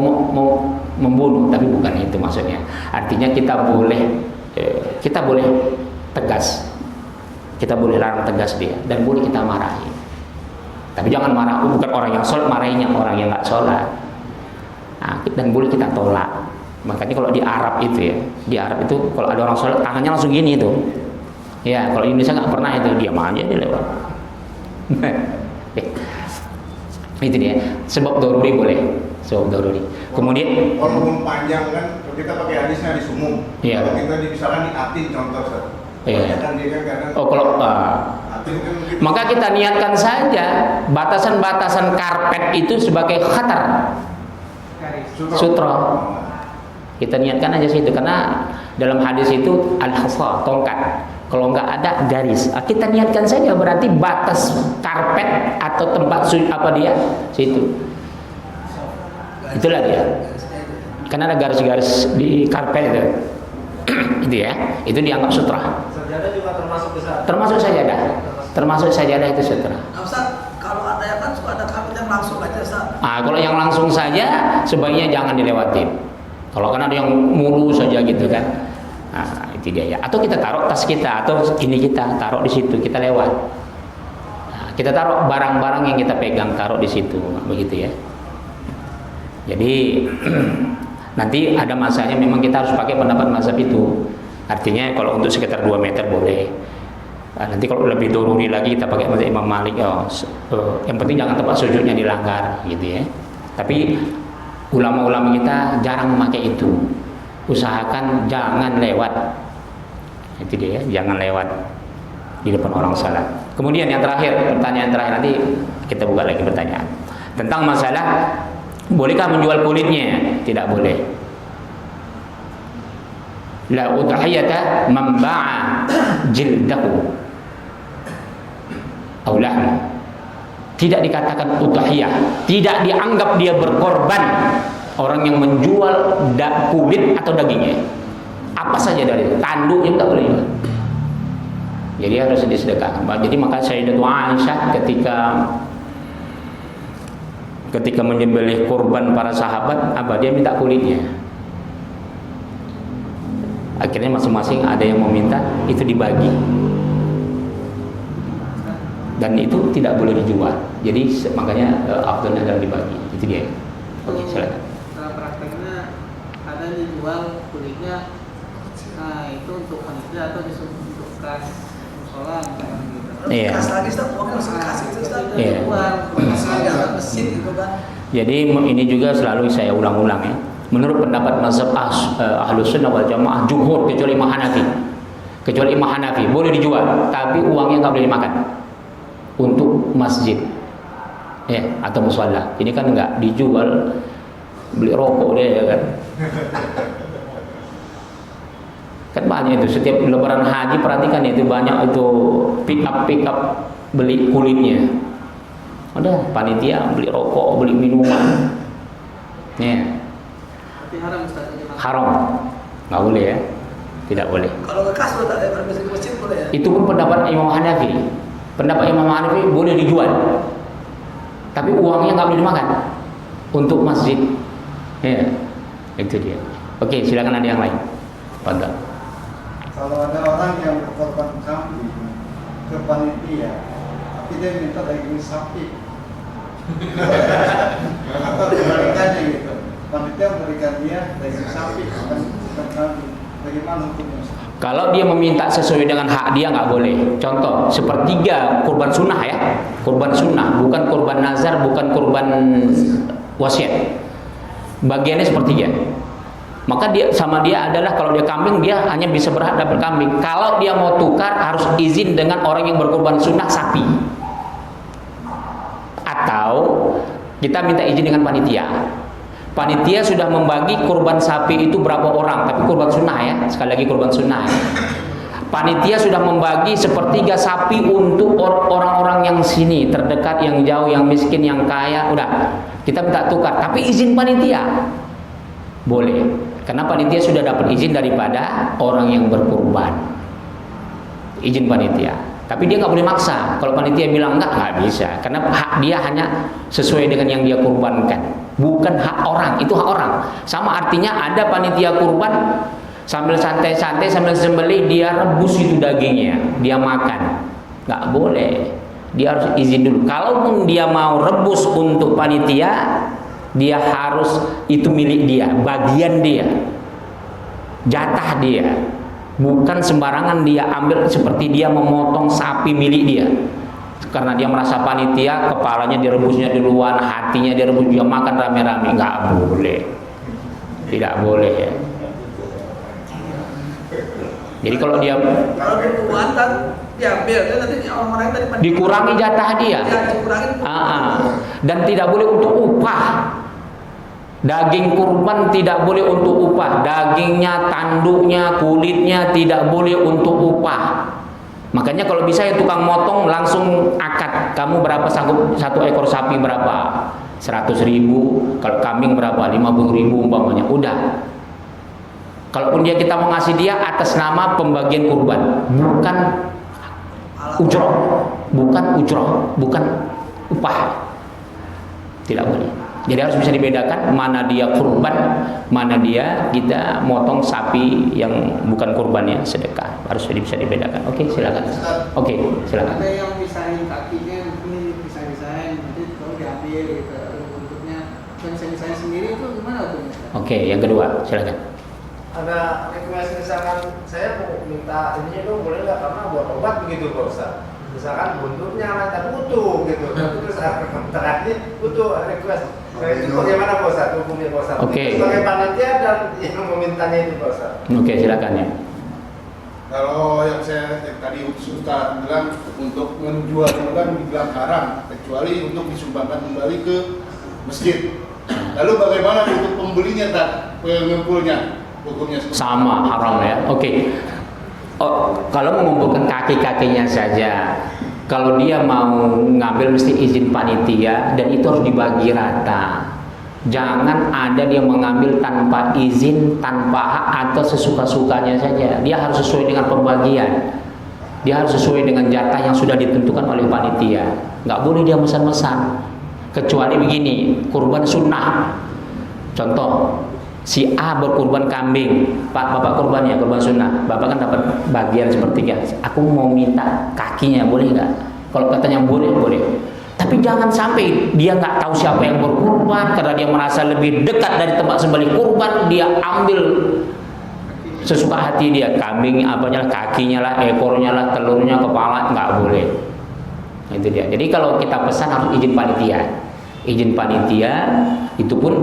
membunuh, tapi bukan itu maksudnya. Artinya kita boleh tegas, kita boleh larang tegas dia, dan boleh kita marahi. Tapi jangan marah, bukan orang yang sholat marahinya orang yang nggak sholat. Nah, dan boleh kita tolak. Makanya kalau di Arab itu ya, di Arab itu kalau ada orang sholat tangannya langsung gini itu. Ya, kalau Indonesia nggak pernah itu, diam aja dia lewat. Itu dia. Sebab doruri boleh. Sebab doruri. Kemudian walaupun panjang kan kita pakai hadisnya di sumum. Iya. Kalau kita misalkan di atin contoh Ustaz. Iya. Kan dia kan oh kalau atin kan mungkin maka kita niatkan saja batasan-batasan karpet itu sebagai khatar. Sutra. Kita niatkan aja situ karena dalam hadis itu al-hasa, tongkat. Kalau nggak ada garis, kita niatkan saja berarti batas karpet atau tempat apa dia situ. Itulah dia. Karena ada garis-garis di karpet itu. Itu ya, itu dianggap sutra. Sajadah juga termasuk besar. Termasuk sajadah. Termasuk sajadah itu sutra. Nah, Ustaz, kalau ada yang kan suka ada karpet yang langsung aja, Ustaz. Kalau yang langsung saja sebaiknya jangan dilewati. Kalau kan ada yang mulu saja gitu kan. Nah, itu dia ya. Atau kita taruh tas kita atau ini kita taruh di situ, kita lewat. Nah, kita taruh barang-barang yang kita pegang taruh di situ, begitu ya. Jadi nanti ada masanya memang kita harus pakai pendapat mazhab itu. Artinya kalau untuk sekitar 2 meter boleh. Nanti kalau lebih doruri lagi kita pakai mazhab Imam Malik. Yang penting jangan tempat sujudnya dilanggar, gitu ya. Tapi ulama-ulama kita jarang memakai itu. Usahakan jangan lewat. Itu dia ya, jangan lewat di depan orang salat. Kemudian yang terakhir, pertanyaan terakhir, nanti kita buka lagi pertanyaan tentang masalah bolehkah menjual kulitnya? Tidak boleh. La udhiyata man ba'a jildahu aw lahmu. Tidak dikatakan udhiyah, tidak dianggap dia berkorban Orang yang menjual kulit atau dagingnya, apa saja dari itu, tanduknya nggak boleh jual. Jadi harus disedekahkan. Jadi maka Sayyidatul Aisyah ketika menyembelih kurban para sahabat, dia minta kulitnya. Akhirnya masing-masing ada yang meminta, itu dibagi. Dan itu tidak boleh dijual. Jadi makanya afdalnya adalah dibagi. Itu dia. Oke, silakan. Prakteknya ada yang dijual kulitnya. Nah, itu untuk panitia atau untuk kas musola gitu. Iya. Kas lagi Ustaz, uangnya harus dikasih itu Ustaz. Iya. Kas lagi ada mesin gitu kan. Jadi ini juga selalu saya ulang-ulang ya. Menurut pendapat mazhab Ahlus Sunnah wal Jamaah jumhur, kecuali Imam Hanafi. Kecuali Imam Hanafi boleh dijual, tapi uangnya nggak boleh dimakan. Untuk masjid. Ya, atau musalla. Ini kan nggak dijual, beli rokok dia ya kan. Kan banyak itu, setiap lebaran haji perhatikan itu banyak itu pick up beli kulitnya. Udah panitia beli rokok, beli minuman. Ya. Tapi haram Ustaz. Haram. Nggak boleh ya. Tidak boleh. Kalau bekas lo tak ada di masjid boleh ya? Itu pun pendapat Imam Hanafi. Pendapat Imam Hanafi boleh dijual. Tapi uangnya nggak boleh dimakan untuk masjid. Ya. Itu dia. Oke, silakan ada yang lain. Pada. Kalau ada orang yang berkorban kambing ke panitia, tapi dia minta daging sapi, atau kebalikannya gitu, panitia memberikan dia daging sapi bukan kambing, bagaimana hukumnya? Kalau dia meminta sesuai dengan hak dia nggak boleh. Contoh, sepertiga kurban sunnah ya, kurban sunnah, bukan kurban nazar, bukan kurban wasiat. Bagiannya sepertiga. Maka dia sama dia adalah kalau dia kambing dia hanya bisa berhak dapat kambing. Kalau dia mau tukar harus izin dengan orang yang berkurban sunnah sapi. Atau kita minta izin dengan panitia. Panitia sudah membagi kurban sapi itu berapa orang, tapi kurban sunnah ya, sekali lagi kurban sunnah ya. Panitia sudah membagi sepertiga sapi untuk orang-orang yang sini, terdekat, yang jauh, yang miskin, yang kaya. Udah, kita minta tukar, tapi izin panitia. Boleh, karena panitia sudah dapat izin daripada orang yang berkurban. Izin panitia. Tapi dia nggak boleh maksa. Kalau panitia bilang nggak bisa. Karena hak dia hanya sesuai dengan yang dia kurbankan. Bukan hak orang, itu hak orang. Sama artinya ada panitia kurban sambil santai-santai, sambil sembelih dia rebus itu dagingnya, dia makan. Nggak boleh. Dia harus izin dulu. Kalaupun dia mau rebus untuk panitia, dia harus itu milik dia, bagian dia, jatah dia. Bukan sembarangan dia ambil seperti dia memotong sapi milik dia. Karena dia merasa panitia, kepalanya direbusnya duluan, hatinya direbus, dia makan rame-rame. Nggak boleh. Tidak boleh ya. Jadi kalau dia duluan kan diambil, nanti orang-orang tadi dikurangi jatah dia. Dan tidak boleh untuk upah. Daging kurban tidak boleh untuk upah. Dagingnya, tanduknya, kulitnya tidak boleh untuk upah. Makanya kalau bisa ya tukang motong langsung akad. Kamu berapa sanggup satu ekor sapi berapa? 100.000. Kalau kambing berapa? 50.000 umpamanya. Udah. Kalaupun kita mau ngasih dia atas nama pembagian kurban, bukan ujroh, bukan upah. Tidak boleh. Jadi harus bisa dibedakan mana dia kurban, mana dia kita motong sapi yang bukan kurbannya sedekah. Harus bisa dibedakan. Oke, silakan. Oke, silakan. Ada yang pisahin kakinya, ini pisah-pisahin, nanti kalau diambil gitu, bentuknya bisa-pisahin sendiri itu gimana tuh? Oke, yang kedua, silakan. Ada request misalkan saya mau minta ini dong boleh nggak karena buat obat begitu Pak Ustaz. Misalkan buntutnya tapi utuh gitu, tapi terus terakhir utuh request. Itu bagaimana Pak Ustaz hukumnya Pak Ustaz? Oke. Sebagai panitia dan yang memintanya itu Pak Ustaz. Oke, silakan ya. Kalau yang tadi Ustaz bilang untuk menjual kurban dibilang haram kecuali untuk disumbangkan kembali ke masjid. Lalu bagaimana untuk pembelinya tak pengumpulnya? Hukumnya sama haram ya. Oke. Oh, kalau mengumpulkan kaki-kakinya saja, kalau dia mau ngambil mesti izin panitia dan itu harus dibagi rata. Jangan ada dia mengambil tanpa izin, tanpa hak atau sesuka-sukanya saja. Dia harus sesuai dengan pembagian. Dia harus sesuai dengan jatah yang sudah ditentukan oleh panitia. Nggak boleh dia mesan-mesan. Kecuali begini, kurban sunnah. Contoh, si A berkurban kambing, Pak, bapak kurbannya kurban sunnah, bapak kan dapat bagian sepertiga. Aku mau minta kakinya, boleh nggak? Kalau katanya boleh, boleh. Tapi jangan sampai dia nggak tahu siapa yang berkurban, karena dia merasa lebih dekat dari tempat sembelih kurban, dia ambil sesuka hati dia, kambing apanya, kakinya lah, ekornya lah, telurnya, kepala, nggak boleh. Itu dia. Jadi kalau kita pesan harus izin panitia. Izin panitia itu pun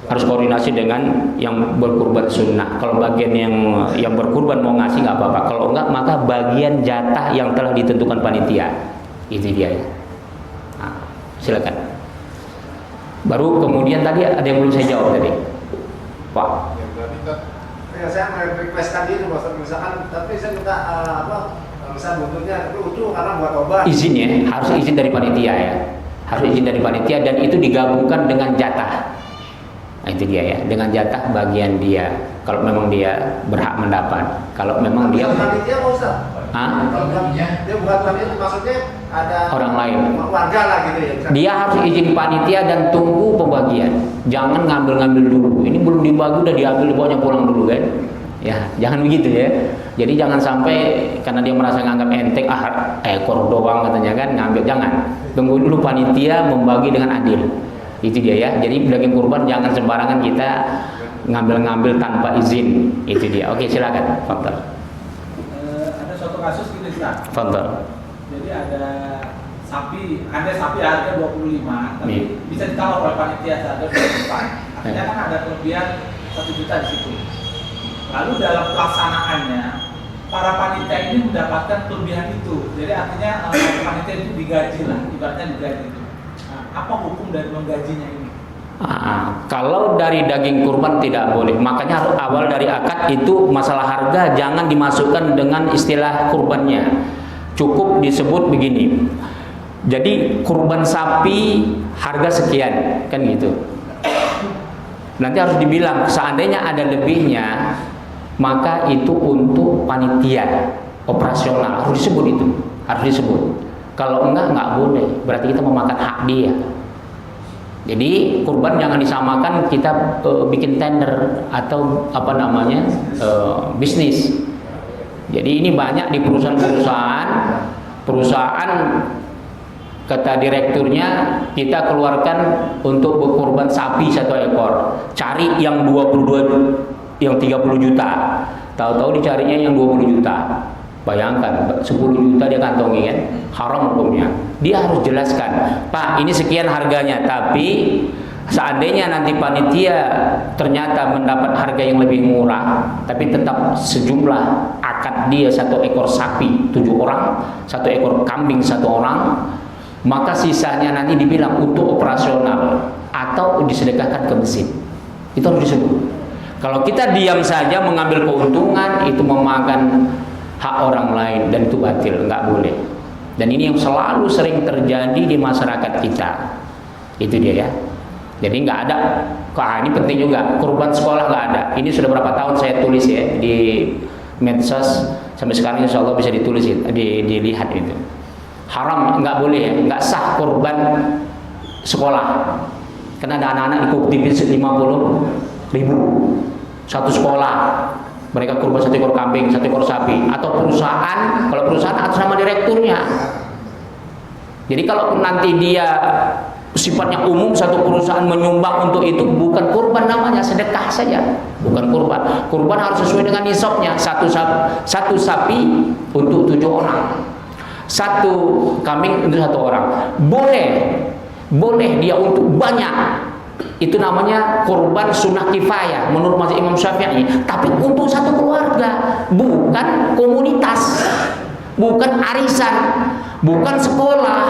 harus koordinasi dengan yang berkurban sunnah. Kalau bagian yang berkurban mau ngasih nggak apa-apa. Kalau enggak, maka bagian jatah yang telah ditentukan panitia. Itu dia ya. Nah, silakan. Baru kemudian tadi ada yang belum saya jawab tadi, Pak. Ya, saya request tadi itu misalkan, tapi saya minta misal buntutnya itu utuh karena buat obat. Izin ya, harus izin dari panitia ya. Harus izin dari panitia dan itu digabungkan dengan jatah. Nah, itu dia ya, dengan jatah bagian dia. Kalau memang dia berhak mendapat. Kalau memang dia panitia nggak usah. Dia bukan panitia, maksudnya ada orang lain. Warga lah gitu ya. Dia harus izin panitia dan tunggu pembagian. Jangan ngambil-ngambil dulu. Ini belum dibagi udah diambil, dibawanya pulang dulu kan. Ya, jangan begitu ya. Jadi jangan sampai karena dia merasa nganggap enteng, ekor doang katanya kan, ngambil. Jangan. Tunggu dulu panitia membagi dengan adil. Itu dia ya. Jadi daging kurban jangan sembarangan kita ngambil-ngambil tanpa izin. Itu dia. Oke, silakan. Faktor. Ada suatu kasus gini, Ustaz. Faktor. Jadi ada sapi harga 25, tapi bisa ditawar oleh panitia seharga 24. Artinya kan ada kelebihan 1 juta di situ. Lalu dalam pelaksanaannya para panitia ini mendapatkan kelebihan itu. Jadi artinya panitia itu digaji lah, ibaratnya digaji. Nah, apa hukum dari menggajinya ini? Kalau dari daging kurban tidak boleh. Makanya harus awal dari akad itu masalah harga jangan dimasukkan dengan istilah kurbannya. Cukup disebut begini. Jadi kurban sapi harga sekian, kan gitu. Nanti harus dibilang seandainya ada lebihnya, maka itu untuk panitia operasional, harus disebut itu, harus disebut. Kalau enggak boleh, berarti kita memakan hak dia. Jadi kurban jangan disamakan kita bikin tender atau apa namanya bisnis. Jadi ini banyak di perusahaan kata direkturnya kita keluarkan untuk berkurban sapi 1 ekor, cari yang 22, yang 30 juta, tahu-tahu dicarinya yang 20 juta. Bayangkan 10 juta dia kantongi kan, haram hukumnya. Dia harus jelaskan, Pak ini sekian harganya, tapi seandainya nanti panitia ternyata mendapat harga yang lebih murah, tapi tetap sejumlah akad dia 1 ekor sapi 7 orang, 1 ekor kambing 1 orang, maka sisanya nanti dibilang untuk operasional atau disedekahkan ke masjid. Itu harus disebut. Kalau kita diam saja mengambil keuntungan, itu memakan hak orang lain dan itu batil, nggak boleh. Dan ini yang selalu sering terjadi di masyarakat kita. Itu dia ya. Jadi nggak ada. Ini penting juga. Kurban sekolah nggak ada. Ini sudah berapa tahun saya tulis ya di medsos, sampai sekarang insya Allah bisa ditulis ya, dilihat itu. Haram, nggak boleh ya, nggak sah kurban sekolah. Karena ada anak-anak dikutipin 50.000 satu sekolah. Mereka kurban 1 ekor kambing, 1 ekor sapi. Atau perusahaan, kalau perusahaan atas nama direkturnya. Jadi kalau nanti dia sifatnya umum, satu perusahaan menyumbang untuk itu, bukan kurban namanya, sedekah saja, bukan kurban. Kurban harus sesuai dengan nisabnya. Satu sapi untuk 7 orang, 1 kambing untuk 1 orang. Boleh dia untuk banyak. Itu namanya kurban sunnah kifayah menurut mazhab Imam Syafi'i. Tapi untuk 1 keluarga, bukan komunitas, bukan arisan, bukan sekolah.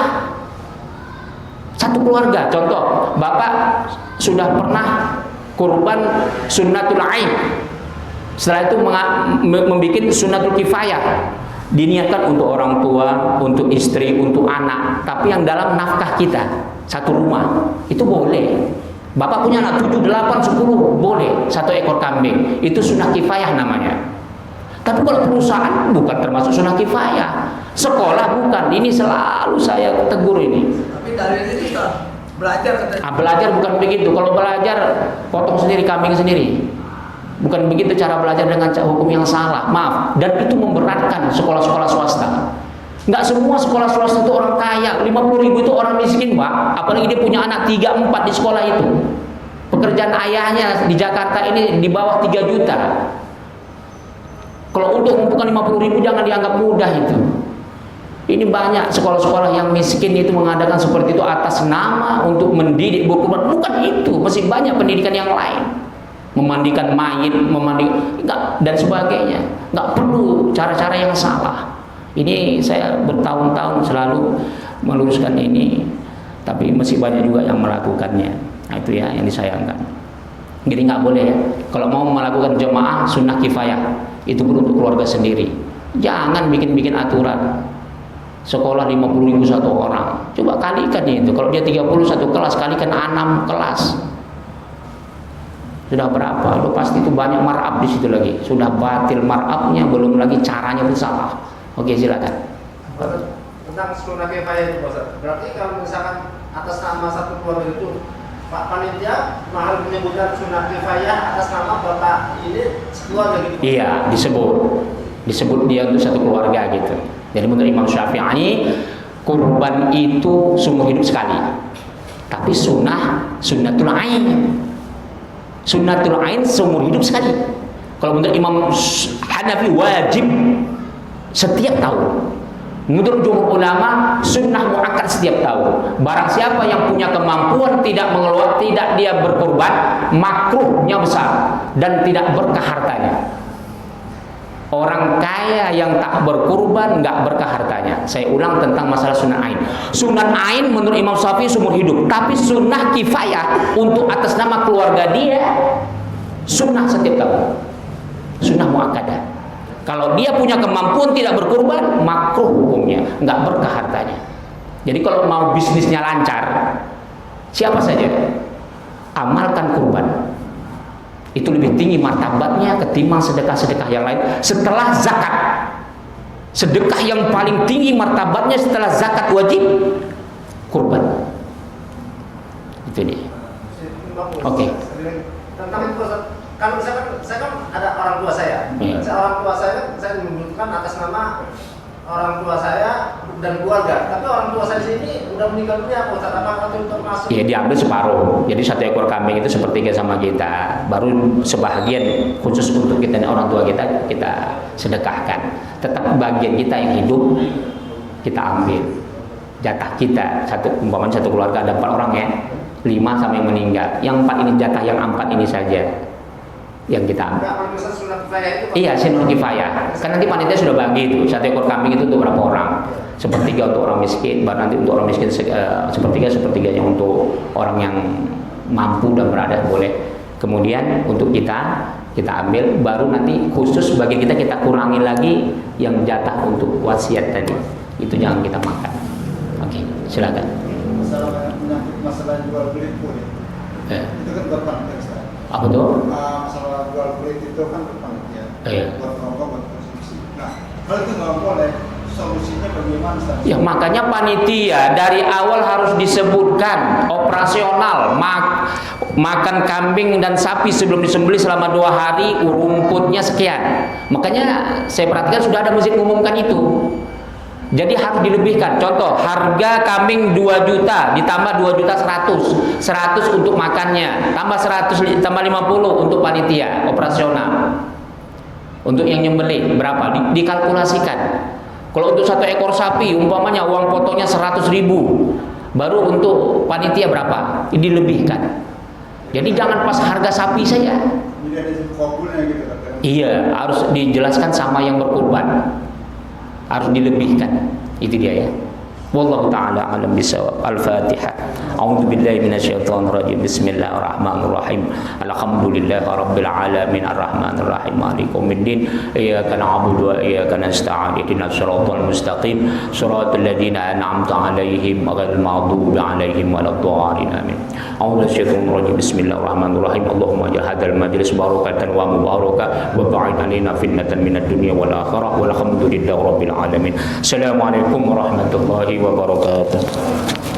1 keluarga. Contoh, Bapak sudah pernah kurban sunnatul aid. Setelah itu membuat sunnatul kifayah. Diniatkan untuk orang tua, untuk istri, untuk anak, tapi yang dalam nafkah kita. satu rumah itu boleh. Bapak punya anak 7, 8, 10 boleh 1 ekor kambing. Itu sunnah kifayah namanya. Tapi kalau perusahaan bukan termasuk sunnah kifayah. Sekolah bukan. Ini selalu saya tegur ini. Tapi dari ini kita belajar katanya. Belajar bukan begitu. Kalau belajar potong sendiri kambing sendiri. Bukan begitu cara belajar dengan hukum yang salah. Maaf. Dan itu memberatkan sekolah-sekolah swasta. Nggak semua sekolah swasta itu orang kaya. 50.000 itu orang miskin, Pak. Apalagi dia punya anak 3, 4 di sekolah itu. Pekerjaan ayahnya di Jakarta ini di bawah 3 juta. Kalau untuk mengumpulkan 50.000 jangan dianggap mudah itu. Ini banyak sekolah-sekolah yang miskin itu mengadakan seperti itu atas nama untuk mendidik berkorban. Bukan itu, masih banyak pendidikan yang lain. Memandikan mayit, dan sebagainya. Nggak perlu cara-cara yang salah. Ini saya bertahun-tahun selalu meluruskan ini, tapi masih banyak juga yang melakukannya. Nah, itu ya yang disayangkan. Jadi nggak boleh ya. Kalau mau melakukan jemaah sunnah kifayah, itu perlu untuk keluarga sendiri. Jangan bikin-bikin aturan. Sekolah 50.000 satu orang. Coba kalikan itu. Kalau dia 31 kelas, kalikan 6 kelas. Sudah berapa? Lo pasti itu banyak mar'ab di situ lagi. Sudah batil mar'abnya, belum lagi caranya bersalah. Oke, silakan. Tentang sunnah kifayah itu, Pak. Berarti kalau misalkan atas nama satu keluarga itu Pak Panitia mahal menyebutkan sunnah kifayah atas nama Bapak ini keluarga gitu. Iya, disebut dia untuk satu keluarga gitu. Jadi menurut Imam Syafi'i, kurban itu seumur hidup sekali. Tapi sunnatul ain. Sunnatul ain seumur hidup sekali. Kalau menurut Imam Hanafi wajib setiap tahun. Menurut jumhur ulama sunnah muakkad setiap tahun. Barang siapa yang punya kemampuan tidak dia berkorban, makruhnya besar dan tidak berkah hartanya. Orang kaya yang tak berkorban nggak berkah hartanya. Saya ulang tentang masalah sunnah ain. Sunnah ain menurut Imam Syafi'i seumur hidup, tapi sunnah kifayah untuk atas nama keluarga dia sunnah setiap tahun. Sunnah muakkadah. Kalau dia punya kemampuan tidak berkorban, makruh hukumnya, nggak berkah hartanya. Jadi kalau mau bisnisnya lancar, siapa saja amalkan kurban. Itu lebih tinggi martabatnya ketimbang sedekah-sedekah yang lain. Setelah zakat, sedekah yang paling tinggi martabatnya setelah zakat wajib kurban. Itu dia. Oke. Tentang itu, kalau misalkan saya kan ada orang tua saya, orang tua saya menyebutkan atas nama orang tua saya dan keluarga, tapi orang tua saya sini udah meninggal dunia, apakah itu termasuk? Iya, diambil separuh. Jadi 1 ekor kambing itu sepertiga sama kita, baru sebahagian khusus untuk kita orang tua kita sedekahkan. Tetap bagian kita yang hidup kita ambil. Jatah kita umpamanya satu keluarga ada 4 orang ya, 5 sama yang meninggal. Yang 4 ini jatah yang 4 ini saja yang kita ambil. Iya, sunnah kifayah. Kan nanti panitia sudah bagi itu 1 ekor kambing itu untuk berapa orang? Sepertiga untuk orang miskin, baru nanti untuk orang miskin sepertiganya untuk orang yang mampu dan berada boleh. Kemudian untuk kita ambil, baru nanti khusus bagi kita kurangi lagi yang jatah untuk wasiat tadi. Itu jangan kita makan. Oke, silakan. Masalah jual beli pun itu kan berpanitia. Apa tuh? Masalah jual beli itu kan berpanitia. Buat rokok, buat konsumsi. Nah, kalau itu nggak boleh, solusinya bagaimana? Ya makanya panitia dari awal harus disebutkan operasional makan kambing dan sapi sebelum disembelih selama 2 hari rumputnya sekian. Makanya saya perhatikan sudah ada masjid mengumumkan itu. Jadi harus dilebihkan. Contoh, harga kambing 2 juta ditambah 2 juta 100 untuk makannya, tambah 100 tambah 50 untuk panitia operasional. Untuk yang nyembelih berapa? Dikalkulasikan. Kalau untuk 1 ekor sapi umpamanya uang potongnya 100.000, baru untuk panitia berapa? Dilebihkan. Jadi jangan pas harga sapi saja. Jadi ada kabulnya gitu kan? Iya, harus dijelaskan sama yang berkurban. Harus dilebihkan. Itu dia ya. Wallahu ta'ala alam bisawab. Al-Fatihah. A'udzu billahi minasyaitonir rajim. Bismillahirrahmanirrahim. Alhamdulillahi rabbil alamin arrahmanir rahim maliki yaumiddin. Iyyaka na'budu wa iyyaka nasta'in. Ihdinas siratal mustaqim. Shiratal ladzina an'amta 'alaihim ghairil maghdubi 'alaihim waladdallin. Amin. A'udzu bisyaitonir rajim. Bismillahirrahmanirrahim. Allahumma ja'al hadzal majlis barakatan wa mubarakah wa ba'id 'alaina fitnatan minad dunya wal akhirah. Walhamdulillahi rabbil alamin. Assalamualaikum warahmatullahi wabarakatuh.